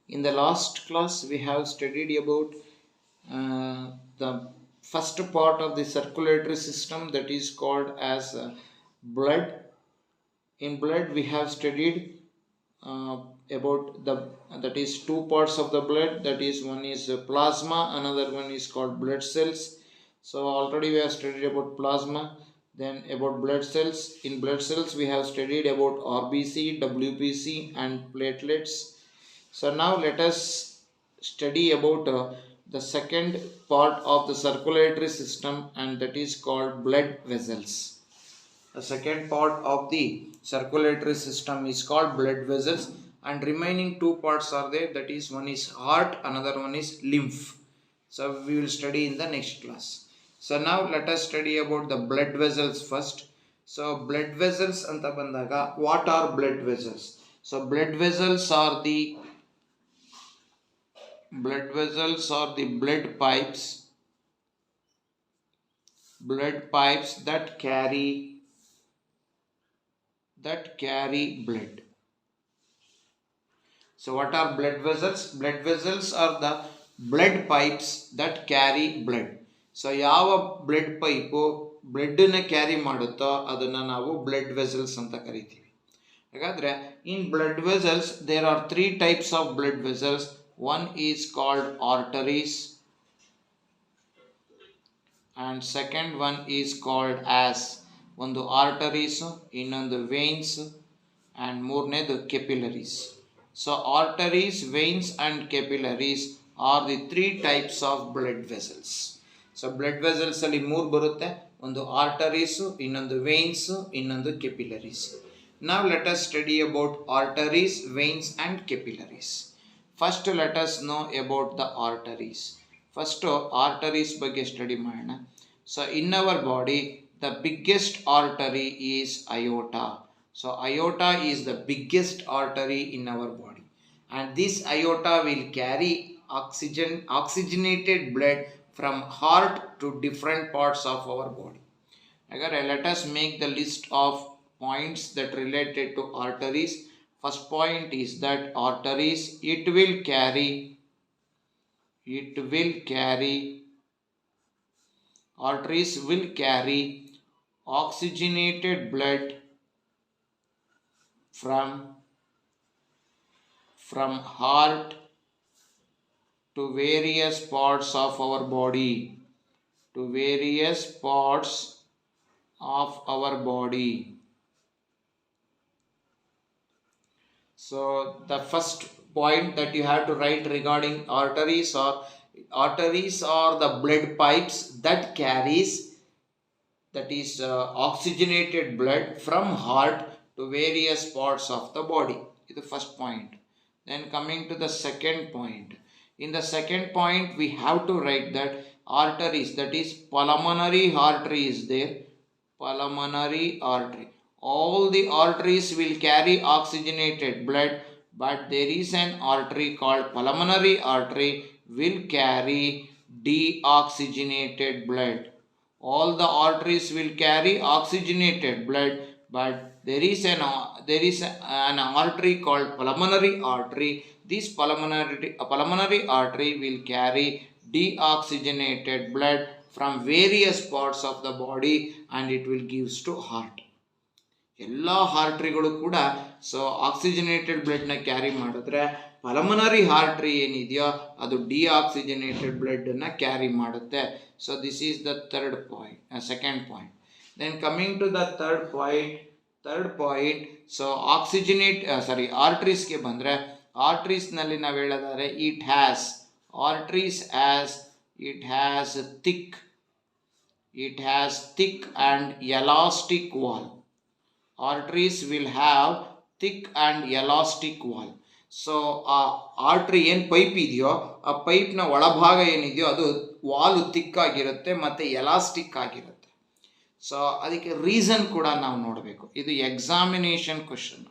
In the last class, we have studied about the first part of the circulatory system, that is called as blood. In blood, we have studied uh, about the that is two parts of the blood. That is, one is plasma, another one is called blood cells. So already we have studied about plasma, then about blood cells. In blood cells, we have studied about RBC, WBC, and platelets. So now let us study about the second part of the circulatory system, and that is called blood vessels. The second part of the circulatory system is called blood vessels, and remaining two parts are there, that is, one is heart, another one is lymph. So we will study in the next class. So now let us study about the blood vessels first. So blood vessels anta bandaga, what are blood vessels? So blood vessels are the blood pipes that carry blood. So what are blood vessels? Blood vessels are the blood pipes that carry blood. So ಯಾವ blood pipe blood ನ carry ಮಾಡುತ್ತೋ ಅದನ್ನ ನಾವು blood vessels ಅಂತ ಕರಿತೀವಿ. ಹಾಗಾದ್ರೆ in blood vessels there are three types of blood vessels. One is called arteries, and second one is called as ಒಂದು arteries, ಇನ್ನೊಂದು veins, and ಮೂರನೇದು capillaries. So arteries, veins, and capillaries are the three types of blood vessels. So blood vessels ಅಲ್ಲಿ ಮೂರು ಬರುತ್ತೆ, ಒಂದು arteries, ಇನ್ನೊಂದು veins, ಇನ್ನೊಂದು capillaries. Now let us study about arteries, veins, and capillaries. First let us know about the arteries. First arteries ಬಗ್ಗೆ study ಮಾಡೋಣ. So in our body the biggest artery is aorta. So aorta is the biggest artery in our body, and this aorta will carry oxygenated blood from heart to different parts of our body. Again, let us make the list of points that related to arteries. First point is that arteries, it will carry arteries will carry oxygenated blood from heart to various parts of our body, So the first point that you have to write regarding arteries are the blood pipes that carries, that is oxygenated blood from heart to various parts of the body. Is the first point. Then coming to the second point. In the second point we have to write that arteries, that is pulmonary artery is there. Pulmonary artery. All the arteries will carry oxygenated blood, but there is an artery called pulmonary artery will carry deoxygenated blood. All the arteries will carry oxygenated blood, but there is an artery called pulmonary artery. This pulmonary artery will carry deoxygenated blood from various parts of the body, and it will gives to heart. ಎಲ್ಲ ಆರ್ಟ್ರಿಗಳು ಕೂಡ so oxygenated ಬ್ಲಡ್ನ carry ಮಾಡಿದ್ರೆ pulmonary artery ಏನಿದೆಯೋ ಅದು deoxygenated ಬ್ಲಡ್ನ carry ಮಾಡುತ್ತೆ. So this is the second point. Then coming to the third point. So ಆರ್ಟ್ರೀಸ್ಗೆ ಬಂದರೆ, ಆರ್ಟ್ರೀಸ್ನಲ್ಲಿ ನಾವು ಹೇಳೋದಾದ್ರೆ it has thick and elastic wall. Arteries will have thick and elastic wall. So ಆ ಆರ್ಟ್ರಿ ಏನು ಪೈಪ್ ಇದೆಯೋ ಆ ಪೈಪ್ನ ಒಳಭಾಗ ಏನಿದೆಯೋ ಅದು ವಾಲು ತಿಕ್ಕಾಗಿರುತ್ತೆ ಮತ್ತು ಎಲಾಸ್ಟಿಕ್ ಆಗಿರುತ್ತೆ. ಸೊ ಅದಕ್ಕೆ ರೀಸನ್ ಕೂಡ ನಾವು ನೋಡಬೇಕು. ಇದು examination question.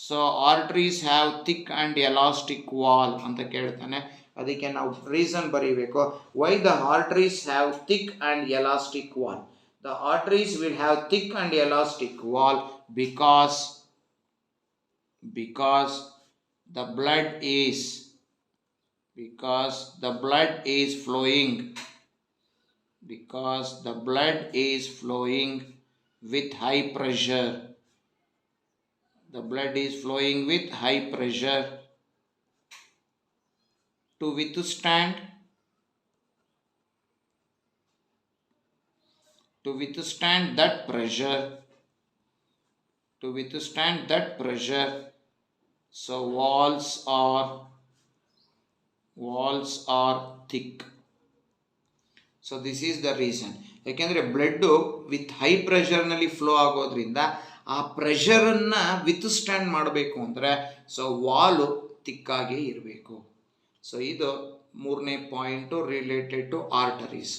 So arteries have thick and elastic wall ಅಂತ ಕೇಳ್ತಾನೆ. ಅದಕ್ಕೆ ನಾವು ರೀಸನ್ ಬರೀಬೇಕು. Why the arteries have thick and elastic wall? The arteries will have thick and elastic wall because the blood is because the blood is flowing, because the blood is flowing with high pressure, the blood is flowing with high pressure to withstand, to withstand that pressure, to withstand that pressure. So walls are thick. So this is the reason. ಯಾಕೆಂದರೆ blood with high ಪ್ರೆಷರ್ನಲ್ಲಿ flow ಆಗೋದ್ರಿಂದ ಆ ಪ್ರೆಷರನ್ನು with stand ಮಾಡಬೇಕು ಅಂದರೆ so Vaalu ತಿಕ್ಕಾಗೇ ಇರಬೇಕು. So ಇದು ಮೂರನೇ point related to arteries.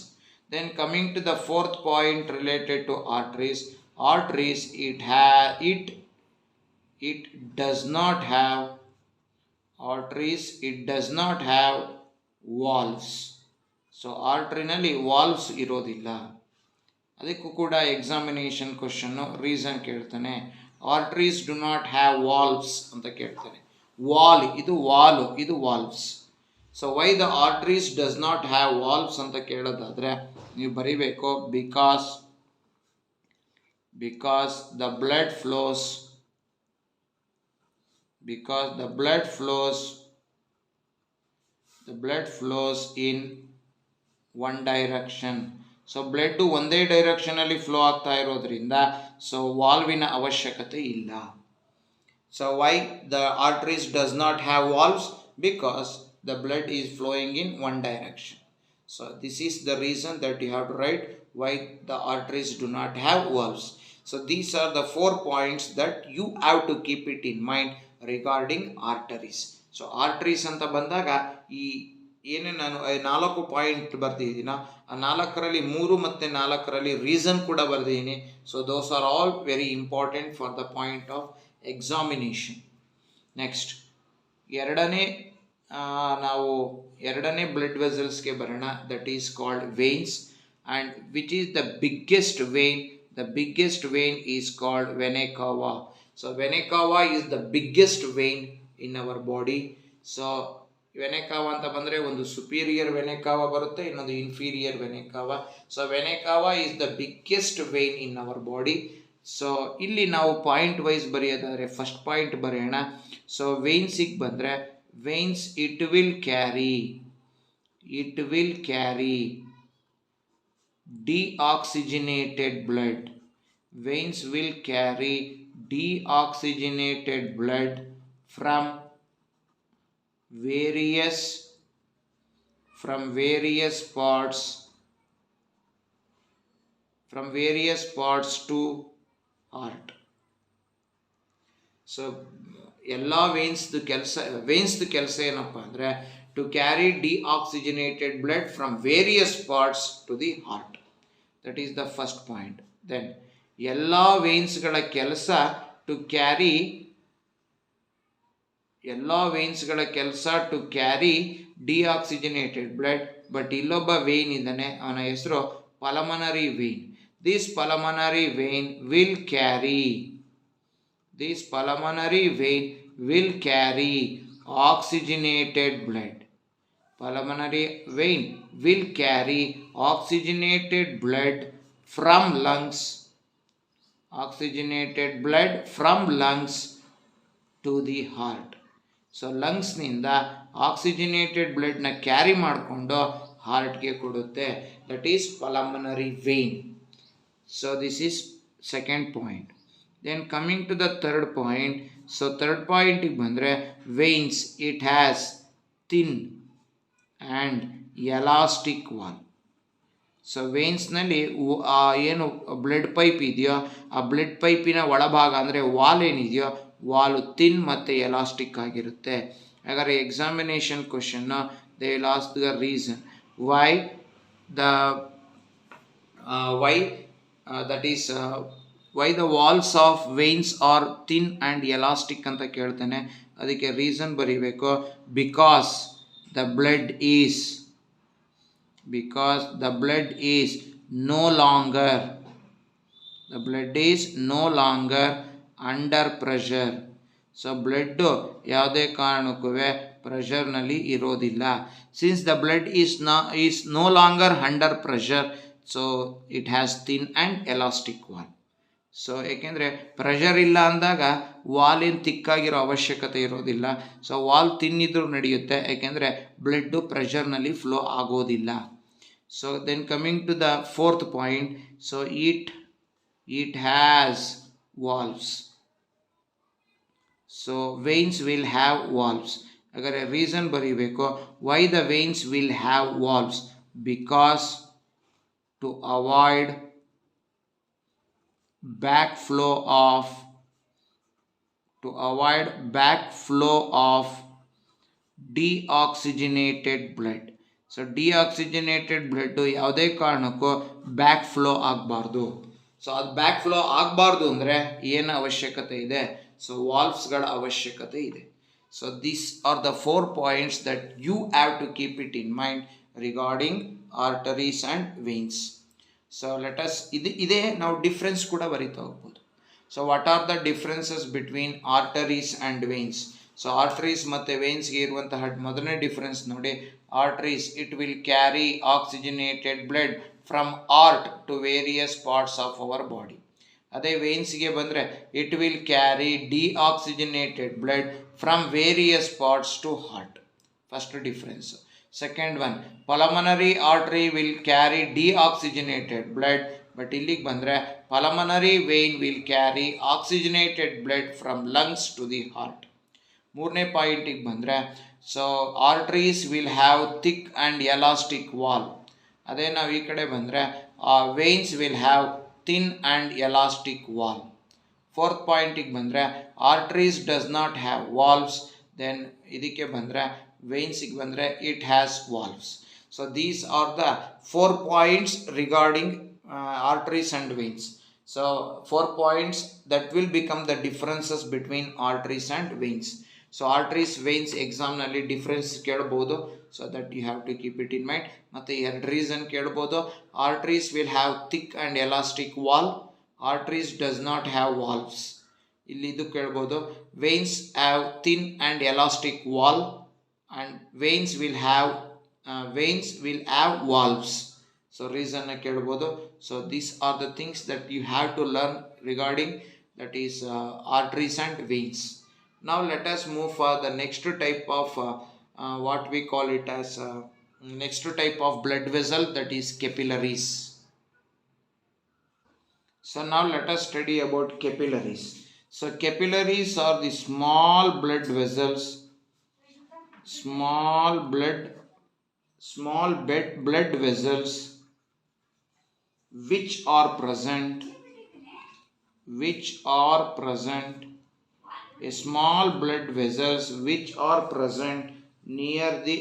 Then coming to the fourth point related to arteries. Arteries it does not have arteries, it does not have valves. So ಆರ್ಟ್ರಿನಲ್ಲಿ valves ಇರೋದಿಲ್ಲ. ಅದಕ್ಕೂ ಕೂಡ ಎಕ್ಸಾಮಿನೇಷನ್ ಕ್ವಶನ್ನು ರೀಸನ್ ಕೇಳ್ತಾನೆ. Arteries do not have valves ಅಂತ ಕೇಳ್ತಾನೆ. ಇದು valves. So why the arteries does not have valves ಅಂತ ಕೇಳೋದಾದರೆ ನೀವು ಬರೀಬೇಕು because the blood flows in one direction. So blood ಒಂದೇ ಡೈರೆಕ್ಷನಲ್ಲಿ ಫ್ಲೋ ಆಗ್ತಾ ಇರೋದ್ರಿಂದ ಸೊ ವಾಲ್ವಿನ ಅವಶ್ಯಕತೆ ಇಲ್ಲ. So why the arteries does not have valves? Because the blood is flowing in one direction. So this is the reason that you have to write why the arteries do not have valves. So these are the 4 points that you have to keep it in mind regarding arteries. So arteries ಅಂತ ಬಂದಾಗ ಈ ಏನೇ ನಾನು 4 point ಬರ್ದಿದ್ದೀನೋ ಆ 4ರಲ್ಲಿ 3 ಮತ್ತು 4ರಲ್ಲಿ reason ಕೂಡ ಬರ್ದಿದ್ದೀನಿ. So those are all very important for the point of examination. Next ಎರಡನೇ ಬ್ಲಡ್ ವೆಸಲ್ಸ್ಗೆ ಬರೋಣ. That is called veins. And which is the biggest vein? The biggest vein is called vena cava. So vena cava is the biggest vein in our body. So vena cava ಅಂತ ಬಂದರೆ ಒಂದು superior vena cava ಬರುತ್ತೆ, ಇನ್ನೊಂದು inferior vena cava. So vena cava is the biggest vein in our body. So ಇಲ್ಲಿ ನಾವು point wise ಬರೆಯೋದಾದರೆ first point ಬರೆಯೋಣ. So ವೇನ್ಸಿಗೆ ಬಂದರೆ veins it will carry deoxygenated blood. Veins will carry deoxygenated blood from various parts to heart. So ಎಲ್ಲ ವೇನ್ಸ್ದು ಕೆಲಸ ಏನಪ್ಪ ಅಂದರೆ to carry deoxygenated blood from various parts to the heart. That is the first point. Then ಎಲ್ಲ ವೇನ್ಸ್ಗಳ ಕೆಲಸ to carry deoxygenated blood. But ಇಲ್ಲೊಬ್ಬ vein ಇದ್ದಾನೆ, ಅವನ ಹೆಸರು pulmonary vein. This pulmonary vein will carry oxygenated blood. Pulmonary vein will carry oxygenated blood from lungs to the heart. So lungs ನಿಂದ oxygenated blood ನ carry ಮಾಡಿಕೊಂಡು ಹಾರ್ಟ್ಗೆ ಕೊಡುತ್ತೆ. That is pulmonary vein. So this is second point. Then coming to the third point. So third ಪಾಯಿಂಟಿಗೆ ಬಂದರೆ veins it has thin and elastic wall. So ವೇನ್ಸ್ನಲ್ಲಿ ಏನು blood pipe ಇದೆಯೋ ಆ ಬ್ಲಡ್ ಪೈಪಿನ ಒಳಭಾಗ ಅಂದರೆ ವಾಲ್ ಏನಿದೆಯೋ ವಾಲು ಥಿನ್ ಮತ್ತು ಎಲಾಸ್ಟಿಕ್ ಆಗಿರುತ್ತೆ. ಹಾಗಾದರೆ examination question they will ask the reason why the walls of veins are thin and elastic ಅಂತ ಕೇಳ್ತಾನೆ. ಅದಕ್ಕೆ ರೀಸನ್ ಬರೀಬೇಕು. Because the blood is no longer under pressure. So blood ಯಾವುದೇ ಕಾರಣಕ್ಕೂ ಪ್ರೆಷರ್ನಲ್ಲಿ ಇರೋದಿಲ್ಲ. Since the blood is no longer under pressure, so it has thin and elastic wall. So ಏಕೆಂದರೆ pressure ಇಲ್ಲ ಅಂದಾಗ ವಾಲ್ ಏನು ತಿಕ್ಕಾಗಿರೋ ಅವಶ್ಯಕತೆ ಇರೋದಿಲ್ಲ. ಸೊ ವಾಲ್ ತಿನ್ನಿದ್ರೂ ನಡೆಯುತ್ತೆ, ಏಕೆಂದರೆ ಬ್ಲಡ್ಡು ಪ್ರೆಷರ್ನಲ್ಲಿ ಫ್ಲೋ ಆಗೋದಿಲ್ಲ. So then coming to the fourth point, so it has valves. So veins will have valves. ಹಾಗಾದರೆ ರೀಸನ್ ಬರೀಬೇಕು, why the veins will have valves, because to avoid backflow of deoxygenated blood. So deoxygenated blood ಯಾವುದೇ ಕಾರಣಕ್ಕೂ back flow ಆಗಬಾರ್ದು. So ಅದು back flow ಆಗಬಾರ್ದು ಅಂದರೆ ಏನು ಅವಶ್ಯಕತೆ ಇದೆ? ಸೊ ವಾಲ್ವ್ಸ್ಗಳ ಅವಶ್ಯಕತೆ ಇದೆ. So these are the 4 points that you have to keep it in mind regarding arteries and veins. So let's ಇದೇ ನಾವು ಡಿಫ್ರೆನ್ಸ್ ಕೂಡ ಬರೀತಾ ಹೋಗ್ಬೋದು. So what are the differences between arteries and veins? So arteries ಮತ್ತು ವೇನ್ಸ್ಗೆ ಇರುವಂತಹ ಮೊದಲನೇ difference ನೋಡಿ. Arteries, it will carry oxygenated blood from heart to various parts of our body. ಅದೇ ವೇನ್ಸ್ಗೆ ಬಂದರೆ it will carry deoxygenated blood from various parts to heart. First difference. Second one, pulmonary artery will carry deoxygenated blood, but ಇಲ್ಲಿಗೆ ಬಂದರೆ pulmonary vein will carry oxygenated blood from lungs to the heart. ಮೂರನೇ ಪಾಯಿಂಟಿಗೆ ಬಂದರೆ, so arteries will have thick and elastic wall. ಅದೇ ನಾವು ಈ ಕಡೆ ಬಂದರೆ veins will have thin and elastic wall. Fourth ಪಾಯಿಂಟಿಗೆ ಬಂದರೆ arteries does not have valves. Then ಇದಕ್ಕೆ ಬಂದರೆ ವೇನ್ಸಿಗೆ ಬಂದರೆ it has valves. So these are the 4 points regarding arteries and veins. So 4 points that will become the differences between arteries and veins. So arteries veins ಎಕ್ಸಾಮ್ನಲ್ಲಿ difference ಕೇಳ್ಬೋದು. So that you have to keep it in mind. ಮತ್ತು 2 reason ಕೇಳ್ಬೋದು. Arteries will have thick and elastic wall, arteries does not have valves. ಇಲ್ಲಿ ಇದು ಕೇಳ್ಬೋದು. Veins have thin and elastic wall and veins will have valves. So reason ಕೇಳಬಹುದು. So these are the things that you have to learn regarding, that is arteries and veins. Now let us move for the next type of what we call it as next type of blood vessel, that is capillaries. So now let us study about capillaries. So capillaries are the small blood vessels, small blood vessels which are present a small blood vessels which are present near the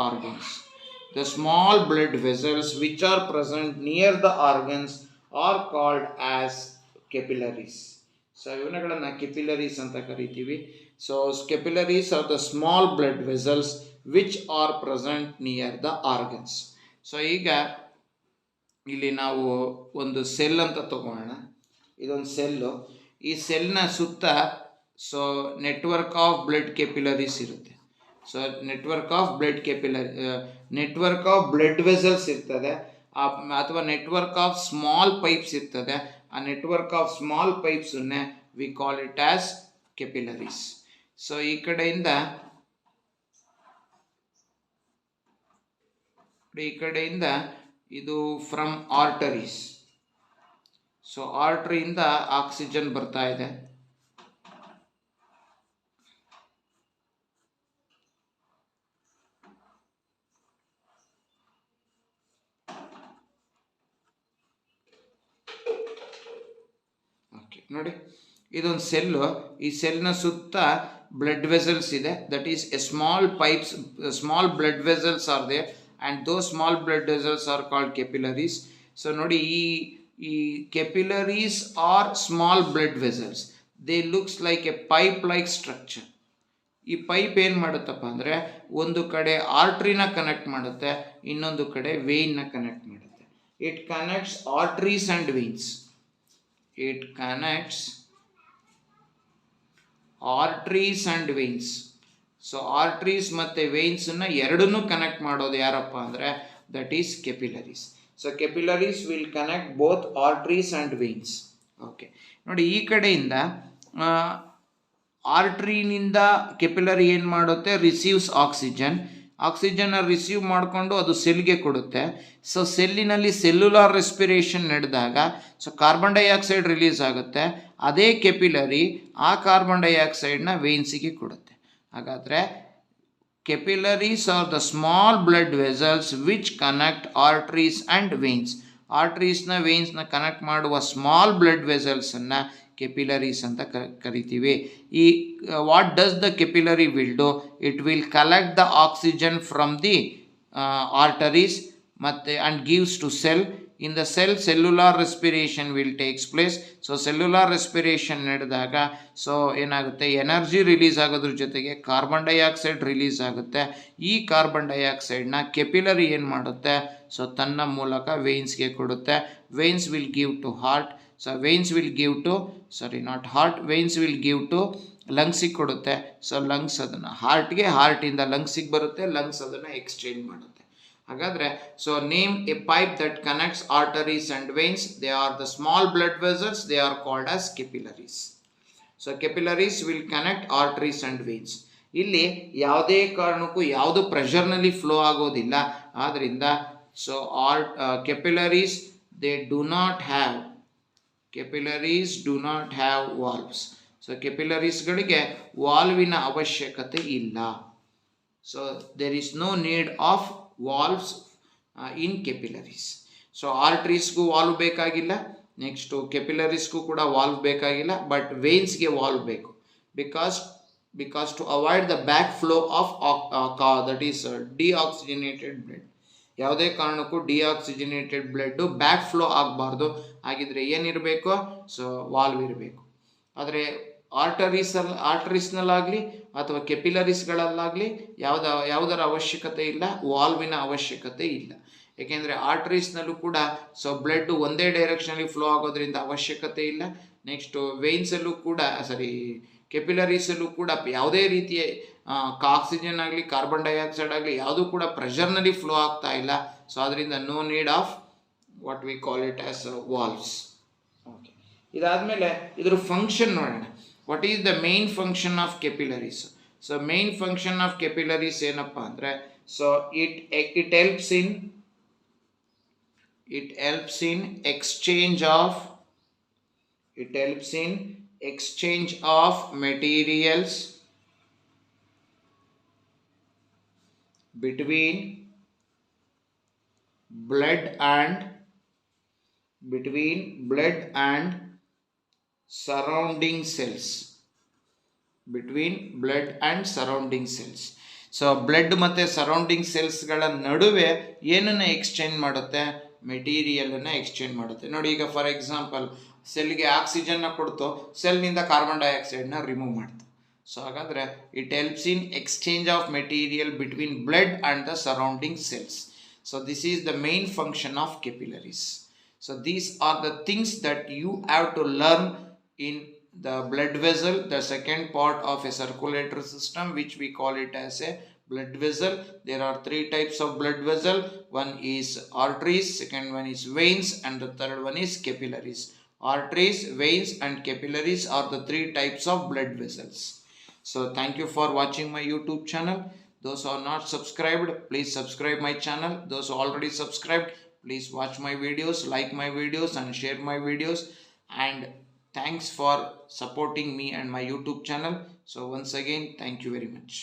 organs. The small blood vessels which are present near the organs are called as capillaries. So ಇವನ್ನುಗಳನ್ನು capillaries ಅಂತ ಕರಿತೀವಿ. So capillaries are the small blood vessels which are present near the organs. So ಈಗ ಇಲ್ಲಿ ನಾವು ಒಂದು cell ಅಂತ ತಗೋಣ. ಇದೊಂದು ಸೆಲ್ಲು. ಈ ಸೆಲ್ನ ಸುತ್ತ so network of blood capillaries ಇರುತ್ತೆ. So network of blood vessels ಇರ್ತದೆ, ಅಥವಾ ನೆಟ್ವರ್ಕ್ ಆಫ್ ಸ್ಮಾಲ್ ಪೈಪ್ಸ್ ಇರ್ತದೆ. ಆ ನೆಟ್ವರ್ಕ್ ಆಫ್ ಸ್ಮಾಲ್ ಪೈಪ್ಸನ್ನೇ we call it as capillaries. So ಈ ಕಡೆಯಿಂದ ಇದು ಫ್ರಮ್ ಆರ್ಟರೀಸ್. ಸೊ ಆರ್ಟರಿಯಿಂದ ಆಕ್ಸಿಜನ್ ಬರ್ತಾ ಇದೆ. ನೋಡಿ, ಇದೊಂದು ಸೆಲ್ಲು. ಈ ಸೆಲ್ನ ಸುತ್ತ ಬ್ಲಡ್ ವೆಸಲ್ಸ್ ಇದೆ. That is a small blood vessels are there, and those small blood vessels are called capillaries. So ನೋಡಿ, ಈ capillaries are small blood vessels. They looks like a pipe like structure. ಈ pipe ಏನು ಮಾಡುತ್ತಪ್ಪ ಅಂದರೆ, ಒಂದು ಕಡೆ ಆರ್ಟ್ರಿನ connect ಮಾಡುತ್ತೆ, ಇನ್ನೊಂದು ಕಡೆ ವೇನ್ನ ಕನೆಕ್ಟ್ ಮಾಡುತ್ತೆ. It connects arteries and veins. It connects arteries and veins. So arteries ಮತ್ತು ವೇನ್ಸನ್ನು ಎರಡನ್ನೂ ಕನೆಕ್ಟ್ ಮಾಡೋದು ಯಾರಪ್ಪ ಅಂದರೆ that is capillaries. So capillaries will connect both arteries and veins. Okay, ನೋಡಿ ಈ ಕಡೆಯಿಂದ ಆರ್ಟ್ರಿನಿಂದ ಕೆಪಿಲರಿ ಏನು ಮಾಡುತ್ತೆ, ರಿಸೀವ್ಸ್ ಆಕ್ಸಿಜನ್. ಆಕ್ಸಿಜನ್ನ ರಿಸೀವ್ ಮಾಡಿಕೊಂಡು ಅದು ಸೆಲ್ಗೆ ಕೊಡುತ್ತೆ. ಸೊ ಸೆಲ್ಲಿನಲ್ಲಿ ಸೆಲ್ಯುಲಾರ್ ರೆಸ್ಪಿರೇಷನ್ ನಡೆದಾಗ ಸೊ ಕಾರ್ಬನ್ ಡೈಆಕ್ಸೈಡ್ ರಿಲೀಸ್ ಆಗುತ್ತೆ. ಅದೇ ಕೆಪಿಲರಿ ಆ ಕಾರ್ಬನ್ ಡೈಆಕ್ಸೈಡ್ನ ವೇನ್ಸಿಗೆ ಕೊಡುತ್ತೆ. ಹಾಗಾದರೆ capillaries are the small blood vessels which connect arteries and veins. ಆರ್ಟ್ರೀಸ್ನ ವೇನ್ಸ್ನ ಕನೆಕ್ಟ್ ಮಾಡುವ ಸ್ಮಾಲ್ ಬ್ಲಡ್ ವೆಸಲ್ಸನ್ನು ಕೆಪಿಲರೀಸ್ ಅಂತ ಕರಿತೀವಿ. ಈ what does the capillary will do, it will collect the oxygen from the arteries ಮತ್ತು and gives to cell. In the cell cellular respiration will takes place. So cellular respiration ನಡೆದಾಗ so ಏನಾಗುತ್ತೆ, energy release ಆಗೋದ್ರ ಜೊತೆಗೆ carbon dioxide release ಆಗುತ್ತೆ. ಈ carbon ಡೈಆಕ್ಸೈಡ್ನ capillary ಏನು ಮಾಡುತ್ತೆ, so ತನ್ನ ಮೂಲಕ ವೇನ್ಸ್ಗೆ ಕೊಡುತ್ತೆ. Veins will give to heart. So veins will give to not heart, veins will give to ಲಂಗ್ಸಿಗೆ ಕೊಡುತ್ತೆ. ಸೊ ಲಂಗ್ಸ್ ಅದನ್ನು ಹಾರ್ಟ್ಗೆ, ಹಾರ್ಟಿಂದ ಲಂಗ್ಸಿಗೆ ಬರುತ್ತೆ, ಲಂಗ್ಸ್ ಅದನ್ನು ಎಕ್ಸ್ಚೇಂಜ್ ಮಾಡುತ್ತೆ. ಹಾಗಾದರೆ so name a pipe that connects arteries and veins. They are the small blood vessels, they are called as capillaries. So capillaries will connect arteries and veins. ಇಲ್ಲಿ ಯಾವುದೇ ಕಾರಣಕ್ಕೂ ಯಾವುದು ಪ್ರೆಷರ್ನಲ್ಲಿ ಫ್ಲೋ ಆಗೋದಿಲ್ಲ. ಆದ್ದರಿಂದ so capillaries they do not have valves. So ಕೆಪಿಲರೀಸ್ಗಳಿಗೆ ವಾಲ್ವಿನ ಅವಶ್ಯಕತೆ ಇಲ್ಲ. So there is no need of valves in capillaries. So ಆರ್ಟ್ರೀಸ್ಗೂ ವಾಲ್ವ್ ಬೇಕಾಗಿಲ್ಲ, ನೆಕ್ಸ್ಟು ಕೆಪಿಲರೀಸ್ಗೂ ಕೂಡ ವಾಲ್ವ್ ಬೇಕಾಗಿಲ್ಲ, ಬಟ್ ವೇನ್ಸ್ಗೆ ವಾಲ್ವ್ ಬೇಕು. Because to avoid the back flow of that is deoxygenated blood. ಯಾವುದೇ ಕಾರಣಕ್ಕೂ ಡಿಆಕ್ಸಿಜನೇಟೆಡ್ ಬ್ಲಡ್ಡು ಬ್ಯಾಕ್ ಫ್ಲೋ ಆಗಬಾರ್ದು. ಹಾಗಿದ್ರೆ ಏನಿರಬೇಕು, ಸೊ ವಾಲ್ವ್ ಇರಬೇಕು. ಆದರೆ ಆರ್ಟರೀಸ್ನಲ್ಲಾಗಲಿ ಅಥವಾ ಕೆಪಿಲರೀಸ್ಗಳಲ್ಲಾಗಲಿ ಯಾವುದರ ಅವಶ್ಯಕತೆ ಇಲ್ಲ, ವಾಲ್ವಿನ ಅವಶ್ಯಕತೆ ಇಲ್ಲ. ಏಕೆಂದರೆ ಆರ್ಟರೀಸ್ನಲ್ಲೂ ಕೂಡ ಸೊ ಬ್ಲಡ್ ಒಂದೇ ಡೈರೆಕ್ಷನಲ್ಲಿ ಫ್ಲೋ ಆಗೋದ್ರಿಂದ ಅವಶ್ಯಕತೆ ಇಲ್ಲ. ನೆಕ್ಸ್ಟು ವೇನ್ಸಲ್ಲೂ ಕೂಡ ಕೆಪಿಲರೀಸಲ್ಲೂ ಕೂಡ ಯಾವುದೇ ರೀತಿಯ ಆಕ್ಸಿಜನ್ ಆಗಲಿ ಕಾರ್ಬನ್ ಡೈಆಕ್ಸೈಡ್ ಆಗಲಿ ಯಾವುದೂ ಕೂಡ ಪ್ರೆಷರ್ನಲ್ಲಿ ಫ್ಲೋ ಆಗ್ತಾ ಇಲ್ಲ. ಸೊ ಅದರಿಂದ no need of what we call it as valves. Okay, ಇದಾದಮೇಲೆ ಇದರ ಫಂಕ್ಷನ್ ನೋಡೋಣ. What is the main function of capillaries? So main function of capillaries ಏನಪ್ಪ ಅಂದರೆ, so it helps in exchange of materials between blood and surrounding cells. So blood ಮತ್ತು surrounding ಸೆಲ್ಸ್ಗಳ ನಡುವೆ ಏನನ್ನು exchange ಮಾಡುತ್ತೆ, ಮೆಟೀರಿಯಲನ್ನು exchange ಮಾಡುತ್ತೆ. ನೋಡಿ, ಈಗ ಫಾರ್ ಎಕ್ಸಾಂಪಲ್ ಸೆಲ್ಗೆ ಆಕ್ಸಿಜನ್ನ ಕೊಡ್ತು, ಸೆಲ್ನಿಂದ ಕಾರ್ಬನ್ ಡೈಆಕ್ಸೈಡ್ನ ರಿಮೂವ್ ಮಾಡ್ತು. ಸೊ ಹಾಗಾದರೆ it helps in exchange of material between blood and the surrounding cells. So this is the main function of capillaries. So these are the things that you have to learn in the blood vessel, the second part of a circulatory system, which we call it as a blood vessel. There are three types of blood vessel. One is arteries, second one is veins, and the third one is capillaries. Arteries, veins and capillaries are the three types of blood vessels. So thank you for watching my YouTube channel. Those who are not subscribed, please subscribe my channel. Those who already subscribed, please watch my videos, like my videos and share my videos. And thanks for supporting me and my YouTube channel. So once again, thank you very much.